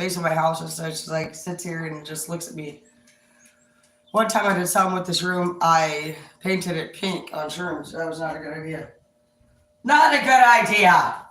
space in my house, and so she like sits here and just looks at me. One time I did something with this room. I painted it pink on shrooms. That was not a good idea. Not a good idea.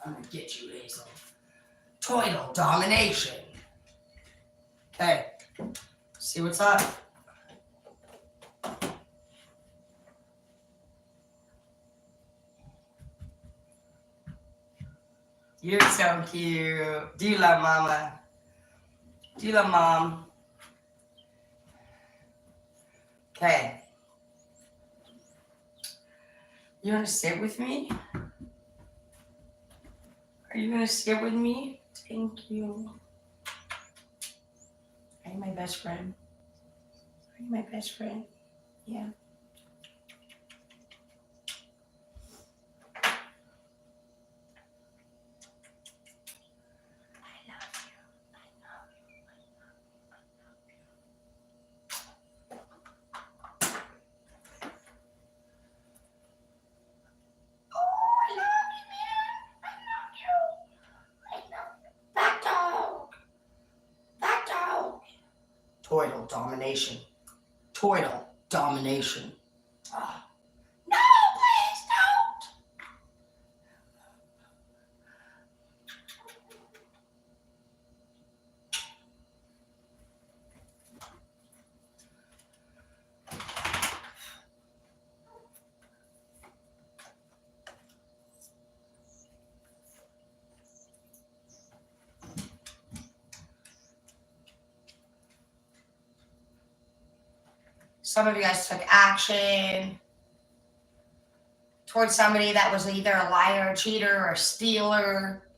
I'm gonna get you, Hazel. Total domination. Hey, see what's up? You're so cute. Do you love mama? Do you love mom? Okay. You wanna sit with me? Are you gonna sit with me? Thank you. Are you my best friend? Are you my best friend? Yeah. Total domination. Total domination. Ah. No, please don't. Some of you guys took action towards somebody that was either a liar, a cheater, or a stealer.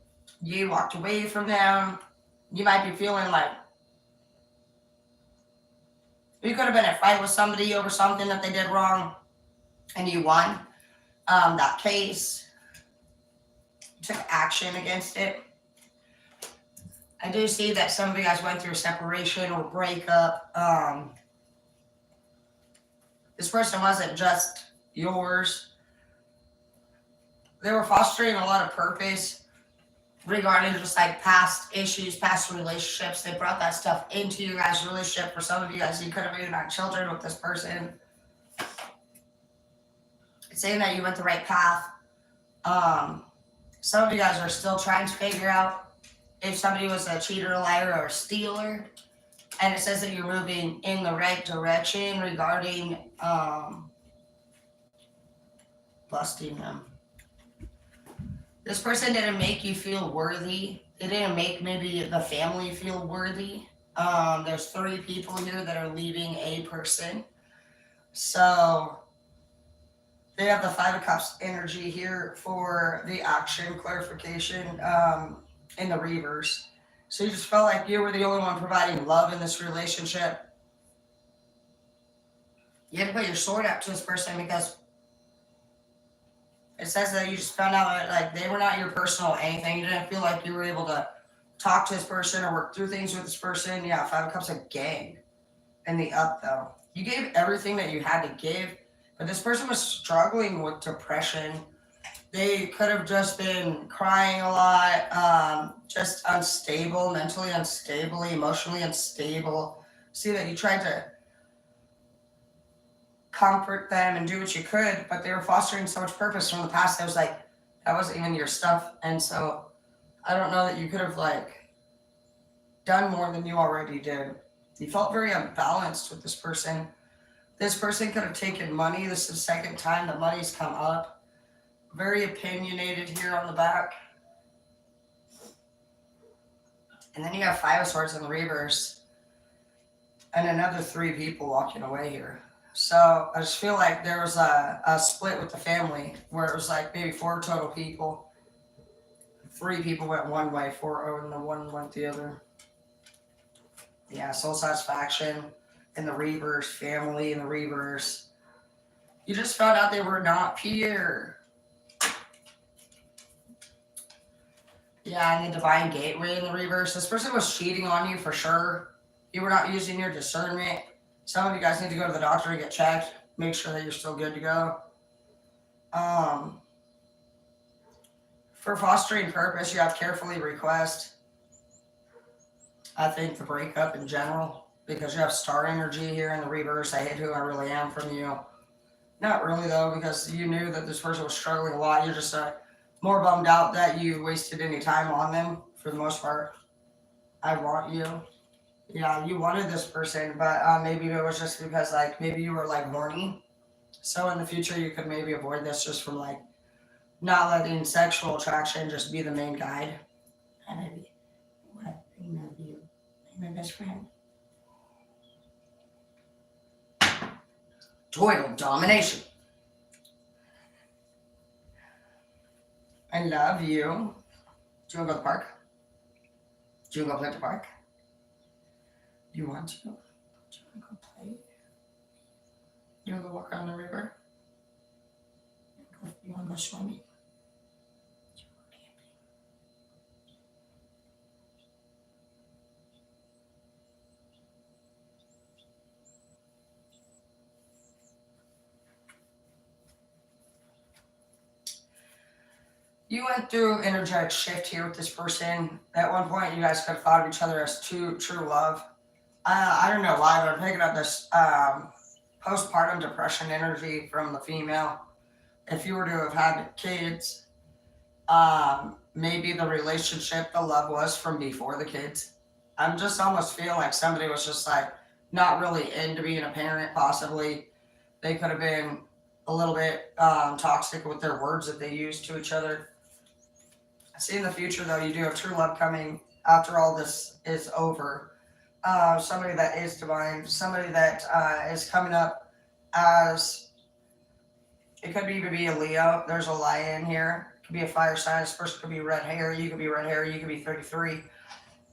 You walked away from them. You might be feeling like you could have been in a fight with somebody over something that they did wrong and you won that case. You took action against it. I do see that some of you guys went through a separation or breakup. This person wasn't just yours. They were fostering a lot of purpose regarding just like past issues, past relationships. They brought that stuff into your guys' relationship. For some of you guys, you could have even had children with this person. It's saying that you went the right path. Some of you guys are still trying to figure out if somebody was a cheater, a liar, or a stealer. And it says that you're moving in the right direction regarding busting them. This person didn't make you feel worthy. They didn't make maybe the family feel worthy. There's 3 people here that are leaving a person. So they have the 5 of Cups energy here for the action clarification in the reverse. So you just felt like you were the only one providing love in this relationship. You had to put your sword up to this person because it says that you just found out that like they were not your personal anything. You didn't feel like you were able to talk to this person or work through things with this person. Yeah, 5 of Cups again. And the up though. You gave everything that you had to give, but this person was struggling with depression. They could have just been crying a lot, just unstable, mentally unstable, emotionally unstable. See that you tried to comfort them and do what you could, but they were fostering so much purpose from the past that was like, that wasn't even your stuff. And so I don't know that you could have like done more than you already did. You felt very unbalanced with this person. This person could have taken money. This is the second time the money's come up. Very opinionated here on the back. And then you have 5 of Swords in the reverse. And another 3 people walking away here. So I just feel like there was a split with the family where it was like maybe 4 total people. 3 people went one way, 4 and the 1 went the other. Yeah, soul satisfaction in the reverse, family in the reverse. You just found out they were not pure. Yeah, and the divine gateway in the reverse. This person was cheating on you for sure. You were not using your discernment. Some of you guys need to go to the doctor and get checked. Make sure that you're still good to go. Um, for fostering purpose, you have carefully request. I think the breakup in general, because you have star energy here in the reverse. I hate who I really am from you. Not really though, because you knew that this person was struggling a lot. You're just more bummed out that you wasted any time on them for the most part. I want you. Yeah, you wanted this person, but maybe it was just because like maybe you were like horny. So in the future, you could maybe avoid this just from like not letting sexual attraction just be the main guide. And maybe what you know, you my best friend. Toil domination. I love you. Do you want to go to the park? Do you want to go play at the park? Do you want to? Do you want to go play? You want to go walk around the river? You want to go swimming? You went through energetic shift here with this person. At one point, you guys could have thought of each other as true love. I don't know why, but I'm picking up this postpartum depression energy from the female. If you were to have had kids, maybe the relationship, the love was from before the kids. I'm just almost feel like somebody was just like not really into being a parent, possibly. They could have been a little bit toxic with their words that they used to each other. I see in the future, though, you do have true love coming after all this is over. Somebody that is divine, somebody that is coming up as it could even be a Leo. There's a lion here. It could be a fire sign. This person could be red hair. You could be red hair. You could be 33.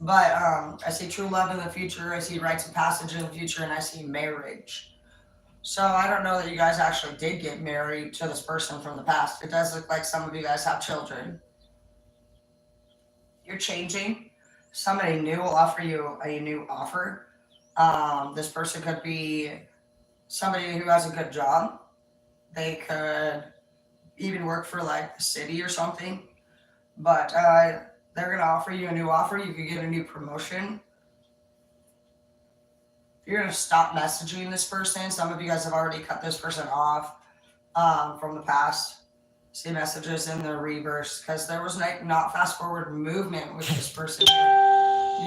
But I see true love in the future. I see rites of passage in the future, and I see marriage. So I don't know that you guys actually did get married to this person from the past. It does look like some of you guys have children. You're changing. Somebody new will offer you a new offer. This person could be somebody who has a good job. They could even work for like the city or something. But they're going to offer you a new offer. You could get a new promotion. You're going to stop messaging this person. Some of you guys have already cut this person off from the past. See messages in the reverse because there was like not fast forward movement with this person.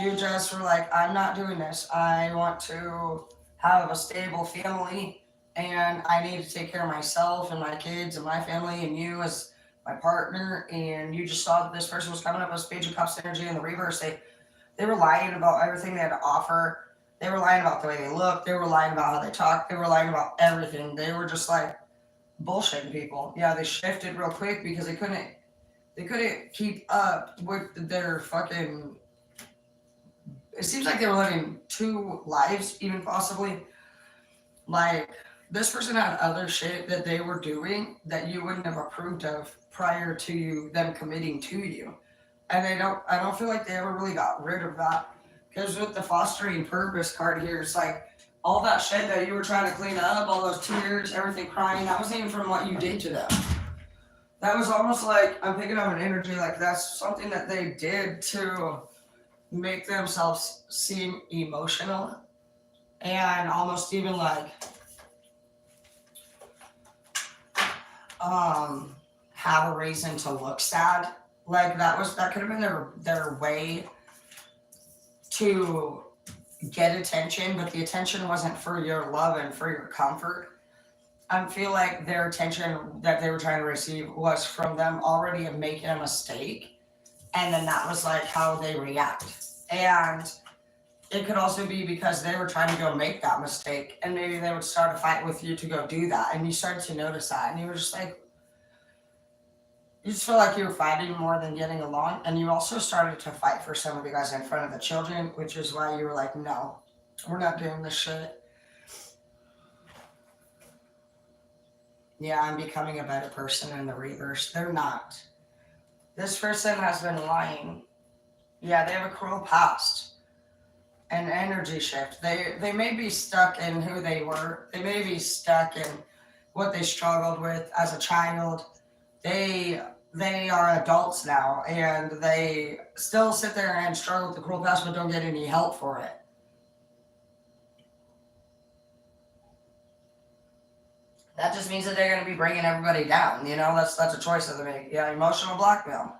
You just were like, I'm not doing this. I want to have a stable family and I need to take care of myself and my kids and my family and you as my partner. And you just saw that this person was coming up with Page of Cups energy in the reverse. They were lying about everything they had to offer. They were lying about the way they looked. They were lying about how they talked. They were lying about everything. They were just like bullshitting people. Yeah, they shifted real quick because they couldn't keep up with their fucking. It seems like they were living two lives, even possibly. Like this person had other shit that they were doing that you wouldn't have approved of prior to them committing to you, and I don't feel like they ever really got rid of that. Because with the fostering purpose card here, it's like all that shit that you were trying to clean up, all those tears, everything crying, that wasn't even from what you did to them. That was almost like, I'm picking up an energy like that's something that they did to make themselves seem emotional and almost even like have a reason to look sad. Like that could have been their way to get attention, but the attention wasn't for your love and for your comfort. I feel like their attention that they were trying to receive was from them already making a mistake, and then that was like how they react. And it could also be because they were trying to go make that mistake, and maybe they would start a fight with you to go do that, and you started to notice that, and you were just like, you just feel like you were fighting more than getting along, and you also started to fight for some of you guys in front of the children, which is why you were like, no, we're not doing this shit. Yeah, I'm becoming a better person in the reverse. They're not. This person has been lying. Yeah, they have a cruel past, an energy shift. They may be stuck in who they were. They may be stuck in what they struggled with as a child. They they are adults now, and they still sit there and struggle with the cruel past, but don't get any help for it. That just means that they're going to be bringing everybody down. You know, that's a choice that they make. Yeah, emotional blackmail.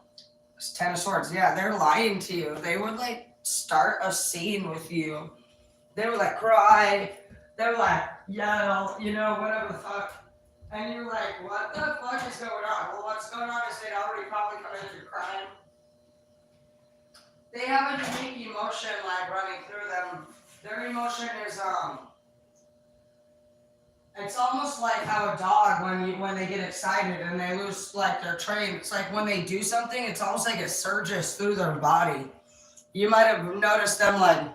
It's Ten of Swords. Yeah, they're lying to you. They would like start a scene with you. They would like cry. They would like yell. You know, whatever the fuck. And you're like, what the fuck is going on? Well, what's going on is they'd already probably committed a crime. They have a unique emotion like running through them. Their emotion is it's almost like how a dog when they get excited and they lose like their train. It's like when they do something, it's almost like it surges through their body. You might have noticed them like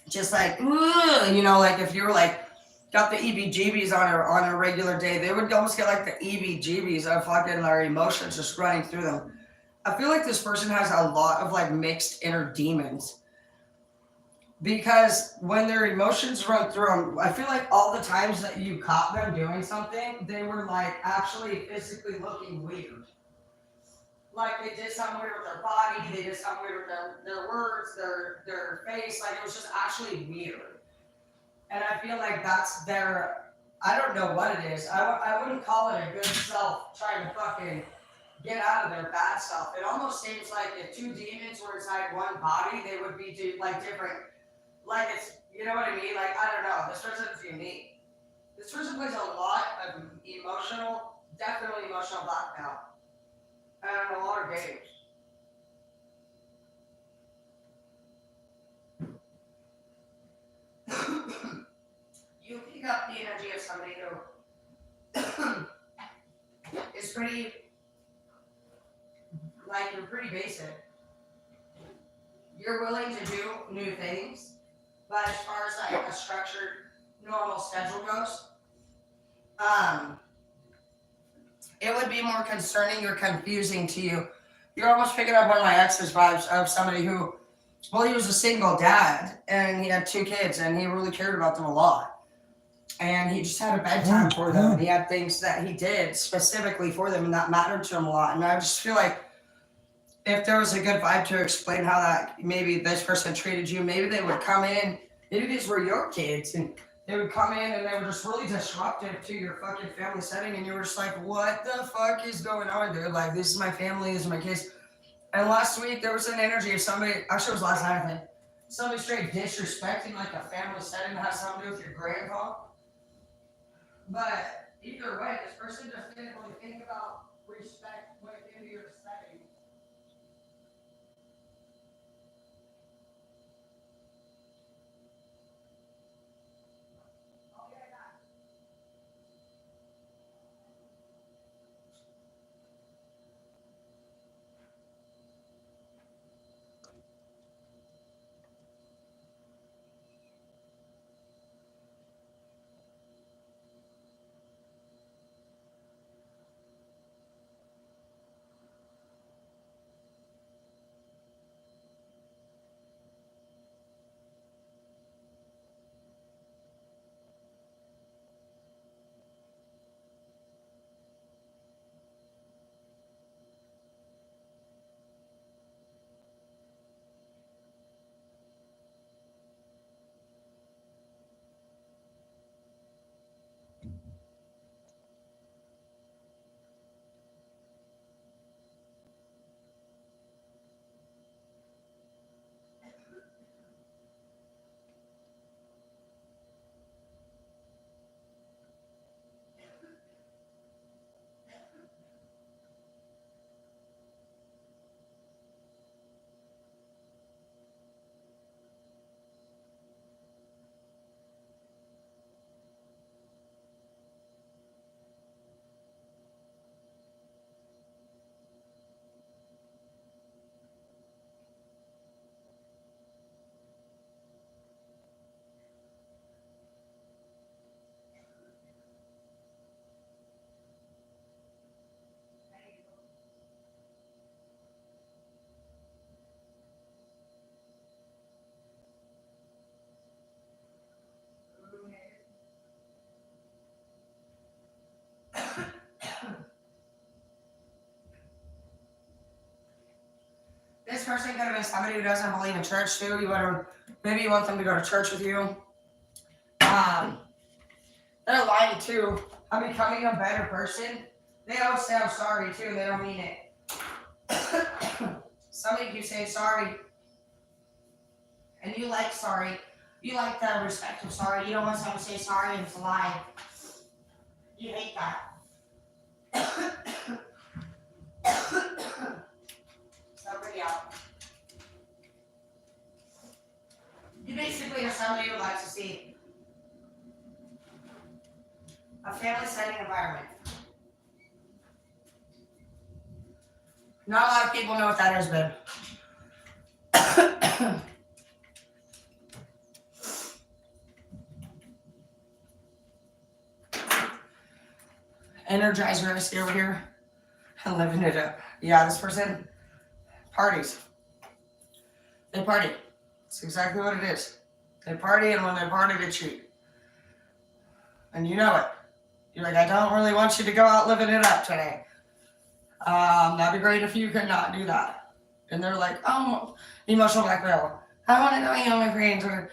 just like "Ugh," you know, like if you were like got the EBGBs on a regular day, they would almost get like the EBGBs of fucking their emotions just running through them. I feel like this person has a lot of like mixed inner demons because when their emotions run through them, I feel like all the times that you caught them doing something, they were like actually physically looking weird. Like they did something weird with their body, they did something weird with their words, their face, like it was just actually weird. And I feel like that's their, I don't know what it is. I wouldn't call it a good self trying to fucking get out of their bad self. It almost seems like if two demons were inside one body, they would be like different. Like it's, you know what I mean? Like, I don't know. This person's unique. This person plays a lot of emotional, definitely emotional blackmail. And a lot of games. You pick up the energy of somebody who is pretty, like, you're pretty basic. You're willing to do new things, but as far as like a structured, normal schedule goes, um, it would be more concerning or confusing to you. You're almost picking up one of my ex's vibes of somebody who, well, he was a single dad and he had two kids and he really cared about them a lot. And he just had a bedtime for them. And he had things that he did specifically for them and that mattered to him a lot. And I just feel like if there was a good vibe to explain how that maybe this person treated you, maybe they would come in, maybe these were your kids and they would come in and they were just really disruptive to your fucking family setting and you were just like, what the fuck is going on, dude? Like, this is my family, this is my kids. And last week there was an energy of somebody, actually it was last night I think, somebody straight disrespecting like a family setting that has something to do with your grandpa. But either way, this person just didn't really think about respect within your setting. This person could have been somebody who doesn't believe in church too. Maybe you want them to go to church with you. Um, they're lying too. I'm becoming a better person. They always say I'm sorry too. They don't mean it. Somebody keeps saying sorry, and you like sorry. You like the respect of sorry. You don't want someone to say sorry and it's a lie. You hate that. Somebody out. You basically are somebody who likes to see a family setting environment. Not a lot of people know what that is, babe. Energizer, I see over here. I'm living it up. Yeah, this person parties. They party. That's exactly what it is. They party, and when they party, they cheat. And you know it. You're like, I don't really want you to go out living it up today. That'd be great if you could not do that. And they're like, oh, emotional blackmail. I want to go hang out with my friends, or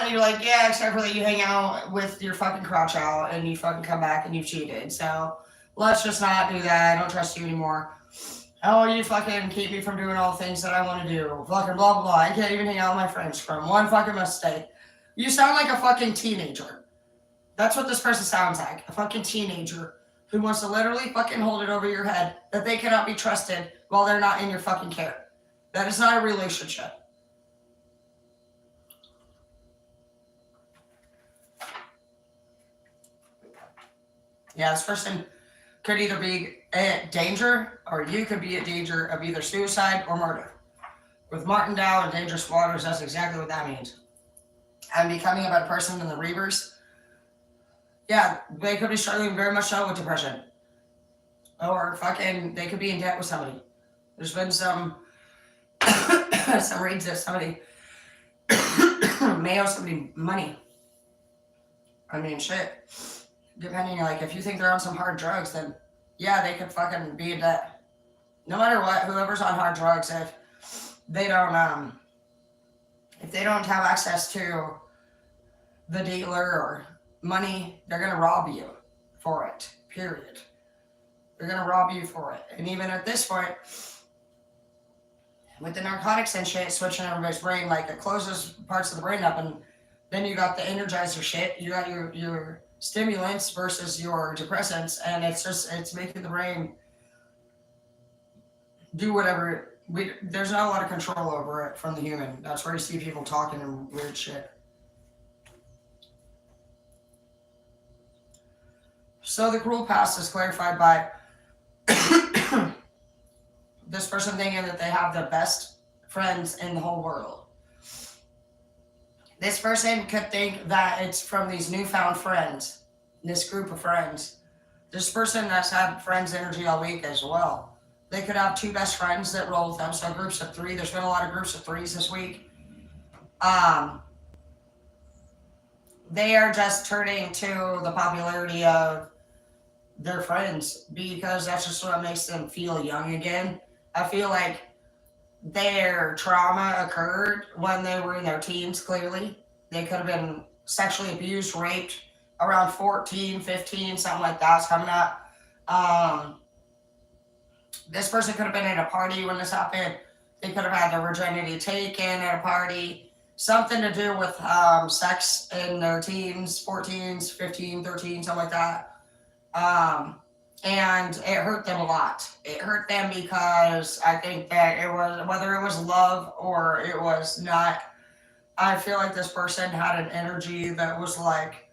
you're like, yeah, except for that you hang out with your fucking crotch out and you fucking come back and you've cheated. So let's just not do that. I don't trust you anymore. Oh, you fucking keep me from doing all the things that I want to do. Fucking blah, blah, blah. I can't even hang out with my friends from one fucking mistake. You sound like a fucking teenager. That's what this person sounds like. A fucking teenager who wants to literally fucking hold it over your head that they cannot be trusted while they're not in your fucking care. That is not a relationship. Yeah, this person could either be at danger, or you could be at danger of either suicide or murder. With Martindale and Dangerous Waters, that's exactly what that means. I'm becoming a better person in the Reavers. Yeah, they could be struggling very much so with depression. Or fucking, they could be in debt with somebody. There's been some reads that somebody may owe somebody money. I mean, shit. Depending, like, if you think they're on some hard drugs, then yeah, they could fucking be in debt. No matter what, whoever's on hard drugs, if they don't have access to the dealer or money, they're gonna rob you for it. Period. They're gonna rob you for it. And even at this point, with the narcotics and shit switching everybody's brain, like, it closes parts of the brain up, and then you got the energizer shit. You got your stimulants versus your depressants, and it's making the brain do whatever. There's not a lot of control over it from the human. That's where you see people talking and weird shit. So the cruel past is clarified by this person thinking that they have the best friends in the whole world. This person could think that it's from these newfound friends, this group of friends. This person that's had friends energy all week as well. They could have two best friends that roll with them, so groups of three. There's been a lot of groups of threes this week. They are just turning to the popularity of their friends because that's just what makes them feel young again. I feel like their trauma occurred when they were in their teens, clearly. They could have been sexually abused, raped around 14, 15, something like that's coming up. This person could have been at a party when this happened. They could have had their virginity taken at a party. Something to do with sex in their teens, 14s, 15, 13, something like that. And it hurt them a lot. It hurt them because I think that it was, whether it was love or it was not, I feel like this person had an energy that was like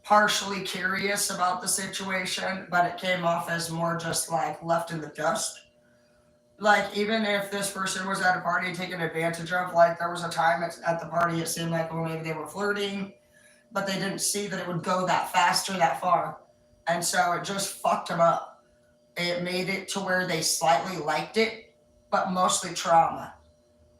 partially curious about the situation, but it came off as more just like left in the dust. Like, even if this person was at a party taken advantage of, like, there was a time at the party it seemed like, well, maybe they were flirting, but they didn't see that it would go that fast or that far. And so it just fucked them up. It made it to where they slightly liked it, but mostly trauma.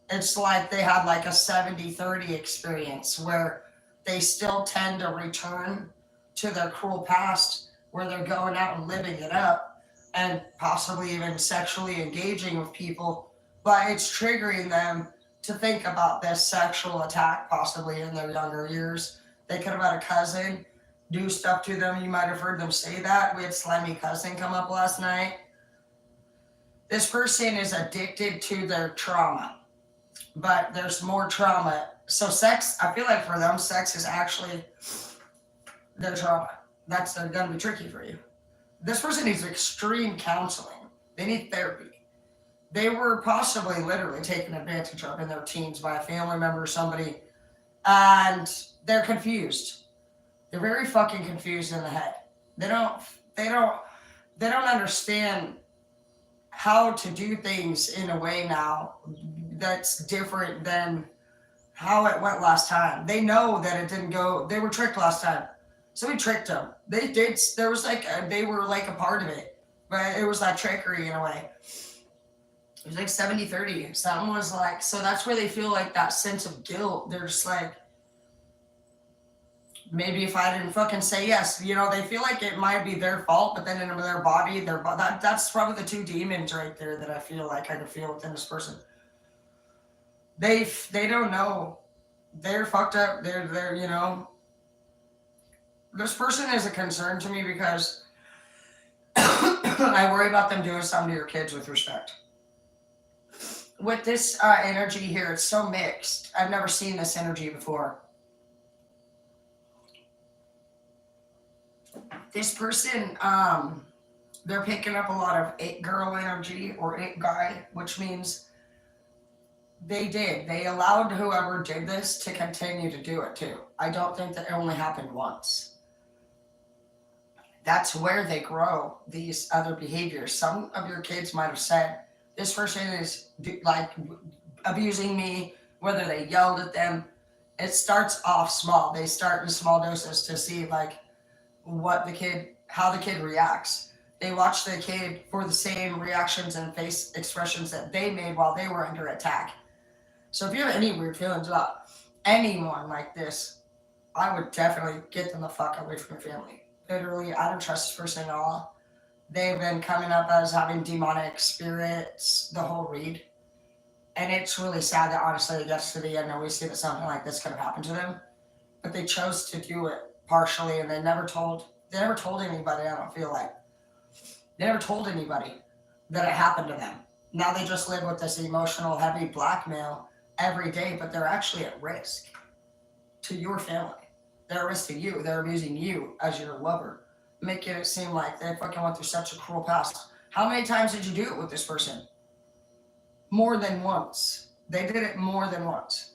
It's like they had like a 70-30 experience where they still tend to return to their cruel past where they're going out and living it up and possibly even sexually engaging with people but it's triggering them to think about this sexual attack possibly in their younger years. They could have had a cousin do stuff to them. You might have heard them say that. We had slimy cousin come up last night. This person is addicted to their trauma, but there's more trauma. So sex, I feel like for them, sex is actually their trauma. That's going to be tricky for you. This person needs extreme counseling. They need therapy. They were possibly literally taken advantage of in their teens by a family member or somebody, and they're confused. They're very fucking confused in the head. They don't. They don't. They don't understand how to do things in a way now that's different than how it went last time. They know that it didn't go. They were tricked last time. Somebody tricked them. They did. There was like they were like a part of it, but it was like trickery in a way. It was like 70-30. Something was like, so that's where they feel like that sense of guilt. They're just like, maybe if I didn't fucking say yes, you know, they feel like it might be their fault, but then in their body, that's probably the two demons right there that I feel like I can feel within this person. They don't know. They're fucked up. They're you know, this person is a concern to me because I worry about them doing something to your kids with respect. With this energy here, it's so mixed. I've never seen this energy before. This person, they're picking up a lot of it girl energy or it guy, which means they allowed whoever did this to continue to do it too. I don't think that it only happened once. That's where they grow these other behaviors. Some of your kids might have said, this person is like abusing me, whether they yelled at them. It starts off small. They start in small doses to see like how the kid reacts. They watch the kid for the same reactions and face expressions that they made while they were under attack. So if you have any weird feelings about anyone like this, I would definitely get them the fuck away from your family. Literally, I don't trust this person at all. They've been coming up as having demonic spirits, the whole read. And it's really sad that honestly it gets to the end and we see that something like this could have happened to them. But they chose to do it partially and they never told anybody, I don't feel like. They never told anybody that it happened to them. Now they just live with this emotional heavy blackmail every day, but they're actually at risk to your family. They're at risk to you. They're abusing you as your lover, making it seem like they fucking went through such a cruel past. How many times did you do it with this person? More than once. They did it more than once.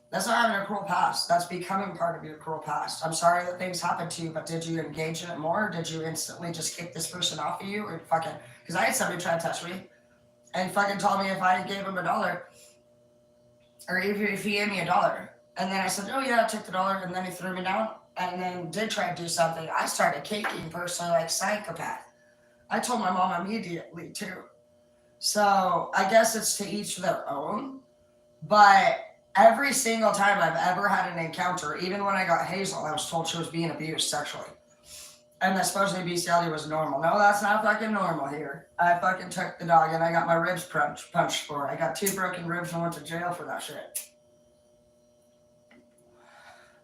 That's not having a cruel past. That's becoming part of your cruel past. I'm sorry that things happened to you, but did you engage in it more? Or did you instantly just kick this person off of you? Or fucking, because I had somebody try to touch me and fucking told me if I gave him $1, or if he gave me $1. And then I said, oh yeah, I took the dollar, and then he threw me down, and then did try to do something. I started caking personally like psychopath. I told my mom immediately too. So I guess it's to each their own. But every single time I've ever had an encounter, even when I got Hazel, I was told she was being abused sexually. And that supposedly bestiality was normal. No, that's not fucking normal here. I fucking took the dog and I got my ribs punched for it. I got 2 broken ribs and went to jail for that shit.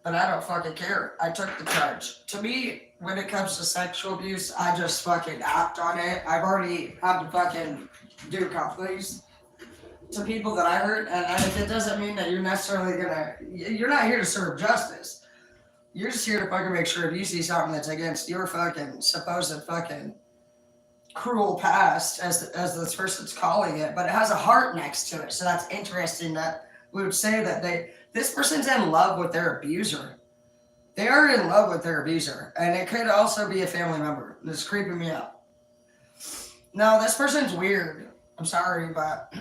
But I don't fucking care. I took the charge. To me, when it comes to sexual abuse, I just fucking act on it. I've already had to fucking do complaints to people that I hurt, and if it doesn't mean that you're necessarily you're not here to serve justice. You're just here to fucking make sure if you see something that's against your fucking supposed fucking cruel past, as this person's calling it, but it has a heart next to it. So that's interesting that we would say that this person's in love with their abuser. They are in love with their abuser, and it could also be a family member. That's creeping me out. No, this person's weird. I'm sorry, but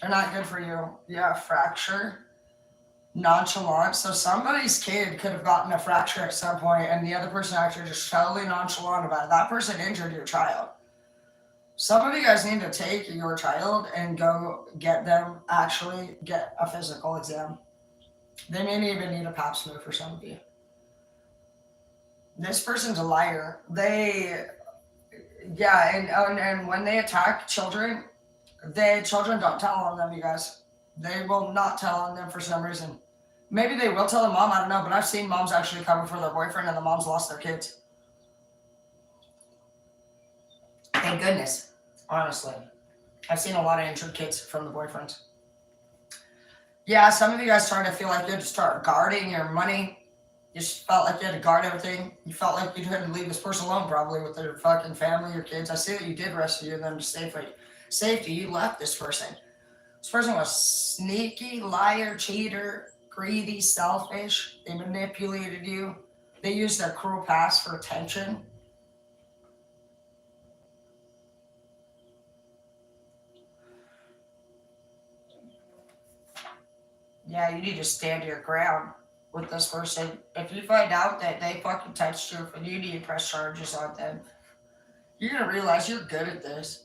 they're not good for you. Yeah, fracture. Nonchalant. So somebody's kid could have gotten a fracture at some point, and the other person actually just totally nonchalant about it. That person injured your child. Some of you guys need to take your child and go get a physical exam. They may even need a pap smear for some of you. This person's a liar. Yeah, and when they attack children, the children don't tell on them, you guys. They will not tell on them for some reason. Maybe they will tell the mom, I don't know, but I've seen moms actually cover for their boyfriend and the moms lost their kids. Thank goodness, honestly. I've seen a lot of injured kids from the boyfriends. Yeah, some of you guys started to feel like you had to start guarding your money. You just felt like you had to guard everything. You felt like you couldn't leave this person alone, probably with their fucking family, your kids. I see that you did rescue them to safety. You left this person. This person was sneaky, liar, cheater, greedy, selfish. They manipulated you. They used their cruel past for attention. Yeah, you need to stand your ground with this person. If you find out that they fucking touched you, and you need to press charges on them, you're gonna realize you're good at this.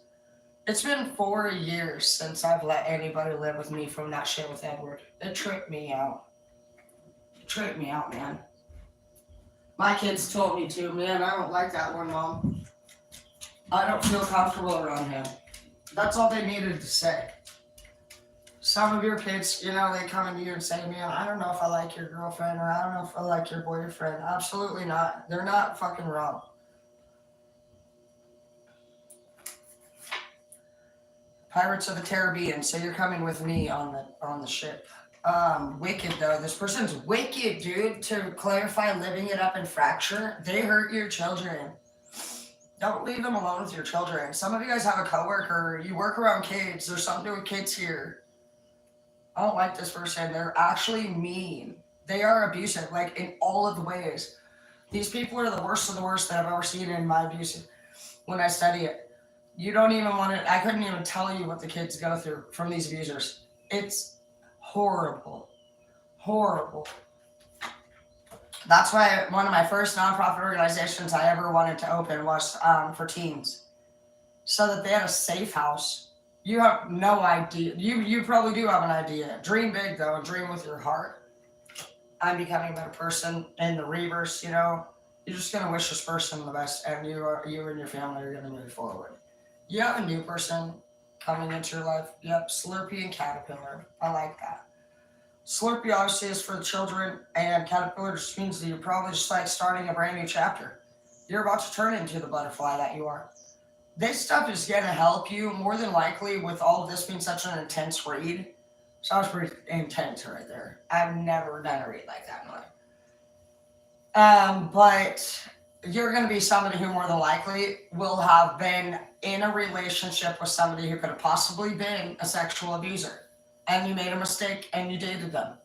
It's been 4 years since I've let anybody live with me from that shit with Edward. It tripped me out. It tripped me out, man. My kids told me to, man, I don't like that one, Mom. I don't feel comfortable around him. That's all they needed to say. Some of your kids, they come into you and say, man, I don't know if I like your girlfriend or I don't know if I like your boyfriend. Absolutely not. They're not fucking wrong. Pirates of the Caribbean, so you're coming with me on the ship. Wicked though. This person's wicked, dude. To clarify, living it up and fracture. They hurt your children. Don't leave them alone with your children. Some of you guys have a coworker. You work around kids. There's something to do with kids here. I don't like this person. They're actually mean. They are abusive, like in all of the ways. These people are the worst of the worst that I've ever seen in my abuse when I study it. You don't even want to, I couldn't even tell you what the kids go through from these abusers. It's horrible. Horrible. That's why one of my first nonprofit organizations I ever wanted to open was for teens, so that they had a safe house. You have no idea. You probably do have an idea. Dream big though, and dream with your heart. I'm becoming a better person in the reverse. You're just gonna wish this person the best, and you and your family are gonna move forward. You have a new person coming into your life. Yep, Slurpee and Caterpillar. I like that. Slurpee obviously is for the children, and Caterpillar just means that you're probably just like starting a brand new chapter. You're about to turn into the butterfly that you are. This stuff is going to help you more than likely with all of this being such an intense read. So I was pretty intense right there. I've never done a read like that in my life. But you're going to be somebody who more than likely will have been in a relationship with somebody who could have possibly been a sexual abuser. And you made a mistake and you dated them.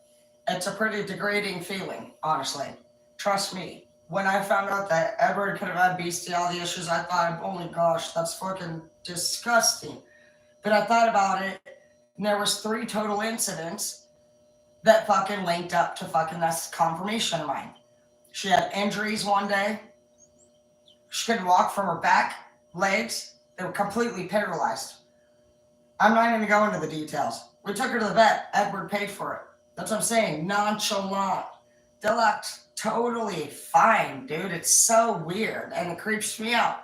It's a pretty degrading feeling, honestly. Trust me. When I found out that Edward could have had bestiality issues, I thought, oh my gosh, that's fucking disgusting. But I thought about it, and there was 3 total incidents that fucking linked up to fucking that's confirmation of mine. She had injuries one day. She couldn't walk from her back, legs. They were completely paralyzed. I'm not even going into the details. We took her to the vet. Edward paid for it. That's what I'm saying. Nonchalant. Deluxe. Totally fine, dude. It's so weird. And it creeps me out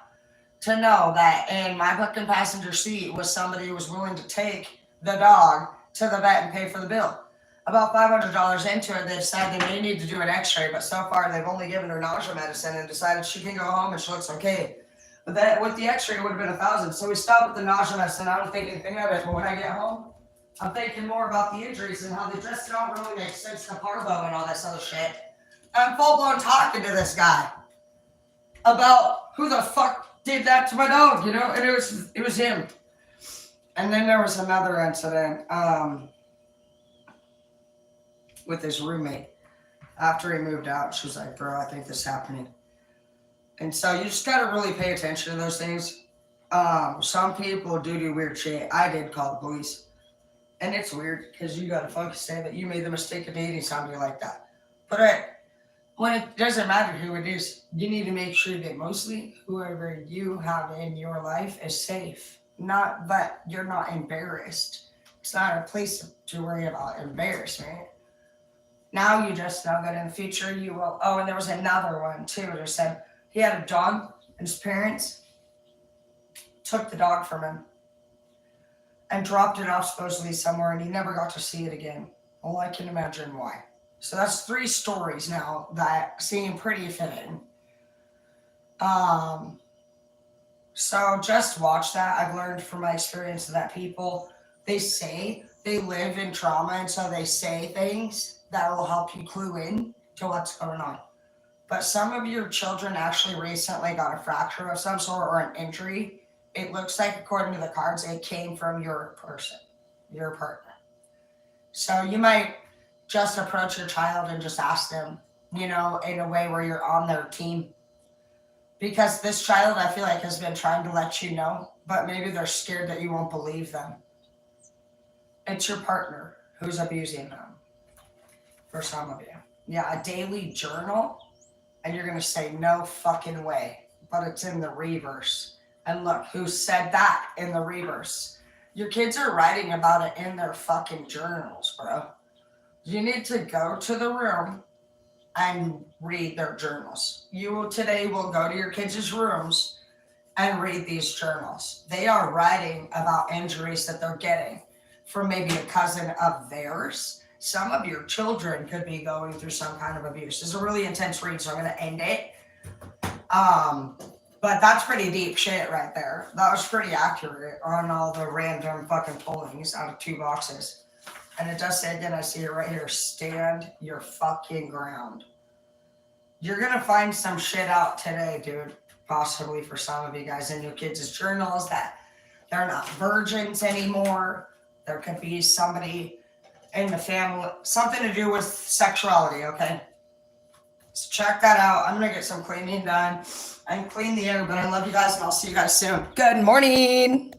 to know that in my fucking passenger seat was somebody who was willing to take the dog to the vet and pay for the bill. About $500 into it, they decided they may need to do an x-ray, but so far they've only given her nausea medicine and decided she can go home and she looks okay. But that with the x-ray, it would have been $1,000. So we stopped with the nausea medicine. I don't think anything of it, but when I get home, I'm thinking more about the injuries and how they just don't really make sense to parvo and all this other shit. I'm full-blown talking to this guy about who the fuck did that to my dog, and it was him. And then there was another incident with his roommate. After he moved out, she was like, bro, I think this is happening. And so you just gotta really pay attention to those things. Some people do weird shit. I did call the police. And it's weird because you gotta fucking say that you made the mistake of dating somebody like that. But when it doesn't matter who it is, you need to make sure that mostly whoever you have in your life is safe. Not that you're not embarrassed. It's not a place to worry about embarrassment. Now you just know that in the future you will. Oh, and there was another one too that said he had a dog and his parents took the dog from him and dropped it off supposedly somewhere, and he never got to see it again. Well, I can imagine why. So that's 3 stories now that seem pretty fitting. So just watch that. I've learned from my experience that people, they say they live in trauma, and so they say things that will help you clue in to what's going on. But some of your children actually recently got a fracture of some sort or an injury. It looks like, according to the cards, it came from your person, your partner. So you might just approach your child and just ask them, in a way where you're on their team. Because this child, I feel like, has been trying to let you know, but maybe they're scared that you won't believe them. It's your partner who's abusing them, for some of you. Yeah, a daily journal, and you're going to say, no fucking way. But it's in the reverse. And look, who said that in the reverse? Your kids are writing about it in their fucking journals, bro. You need to go to the room and read their journals. You today will go to your kids' rooms and read these journals. They are writing about injuries that they're getting from maybe a cousin of theirs. Some of your children could be going through some kind of abuse. This is a really intense read, so I'm going to end it. But that's pretty deep shit right there. That was pretty accurate on all the random fucking pullings out of 2 boxes. And it does say, again, I see it right here, stand your fucking ground. You're going to find some shit out today, dude. Possibly for some of you guys in your kids' journals that they're not virgins anymore. There could be somebody in the family, something to do with sexuality, okay? So check that out. I'm going to get some cleaning done and clean the air, but I love you guys, and I'll see you guys soon. Good morning.